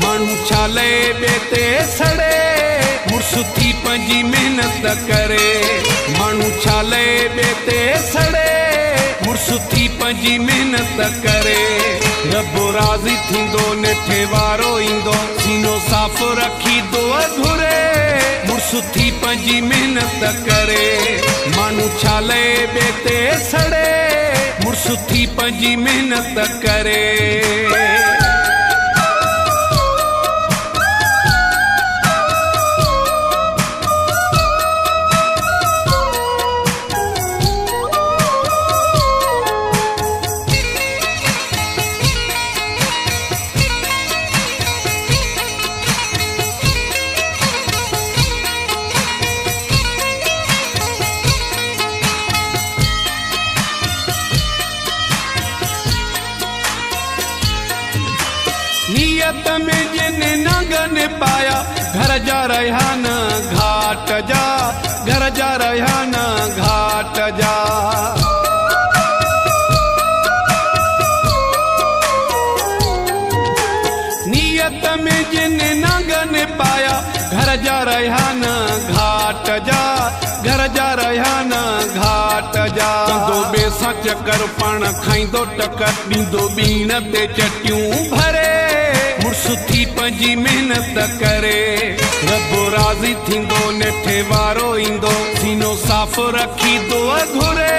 माण्हू छाले बेते सड़े मुर्सु थी पंहिंजी मेहनत करे माण्हू छाले बेते सड़े मुर्सु थी पंहिंजी मेहनत करे रब राज़ी थींदो नेठे वारो ईंदो सीनो साफ़ रखींदो अधूरे मुर्सु थी पंहिंजी मेहनत करे माण्हू छाले बेते सड़े मुर्सु थी पंहिंजी मेहनत करे नियत में जिन नगन पाया घर जा रहा न घाट जा घर जा रहा न घाट जा नियत में जिन नगन पाया घर जा रहा न घाट जा घर जा रहा न घाट जा कंदो बेसा चकर पाण खाईंदो टकर ॾींदो बीण ते चटियूं भरे मुर्सु थी पंहिंजी मेहनत करे रब राज़ी थींदो नेठे वारो ईंदो सीनो साफ़ रखींदो अधूरे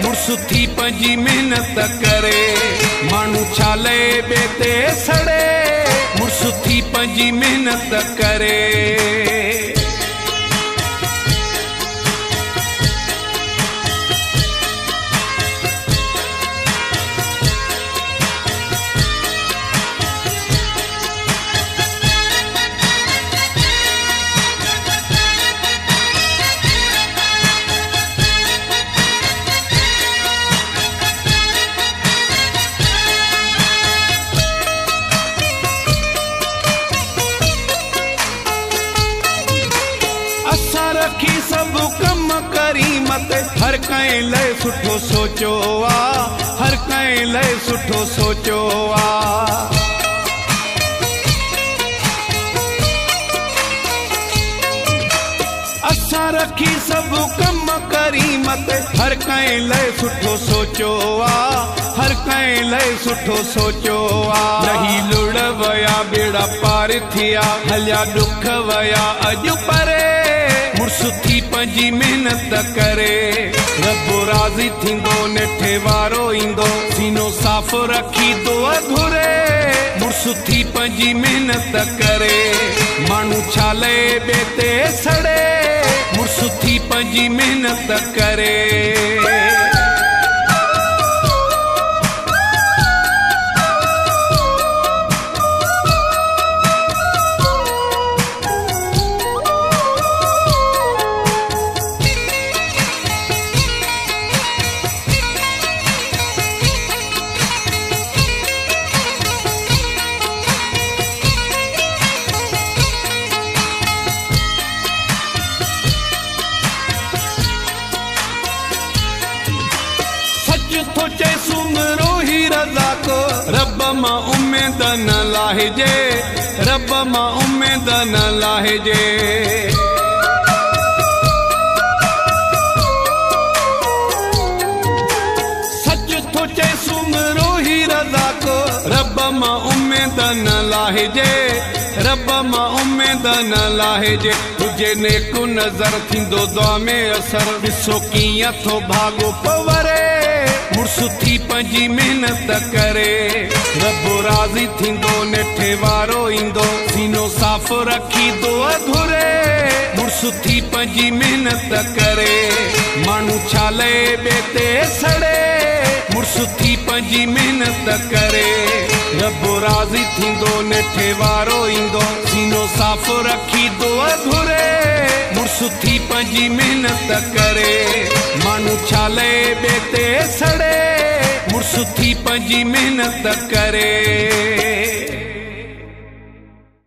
मुर्सु थी पंहिंजी मेहनत करे माण्हू छाले बेते सड़े मुर्सु थी पंहिंजी मेहनत करे रखी सब कम करी मत हर कंहिं लाइ सुठो सोचो हर कंहिं लाइ सुठो सोचो असां रखी सब कम करी मत हर कंहिं लाइ सुठो सोचो हर कंहिं लाइ सुठो सोचो रही लुड़ वया बेड़ा पार थिया हलिया दुख वया अॼु परे मुर्सु थी पंहिंजी मेहनत करे रब राज़ी थींदो नेठे वारो ईंदो सीनो साफ़ रखींदो अधूरे मुर्सु थी पंहिंजी मेहनत करे माण्हू छाले बेते सड़े मुर्सु थी पंहिंजी मेहनत करे थो चए सुमरो ही रज़ा को रब मां उम्मीद न लाहिजे रब मां उम्मीद न लाहिजे सच थो चए सुमरो ही रज़ा को रब मां उम्मीद न लाहिजे रब मां उम्मीद न लाहिजे तुझे नेक नज़र थींदो दुआ में असर ॾिसो कीअं थो भाॻो पवरे मुर्सु थी पंहिंजी मेहनत करे रब राज़ी थींदो नेठे वारो ईंदो सीनो साफ़ रखींदो अधूरे मुर्सु थी पंहिंजी मेहनत करे माण्हू छाले बेते सड़े मुर्सु थी पंहिंजी मेहनत करे रब राज़ी थींदो नेठे वारो ईंदो सीनो साफ़ रखींदो अधूरे मुर्सु थी पंहिंजी मेहनत करे माण्हू छाले बेते सड़े मुर्सु थी पंहिंजी मेहनत करे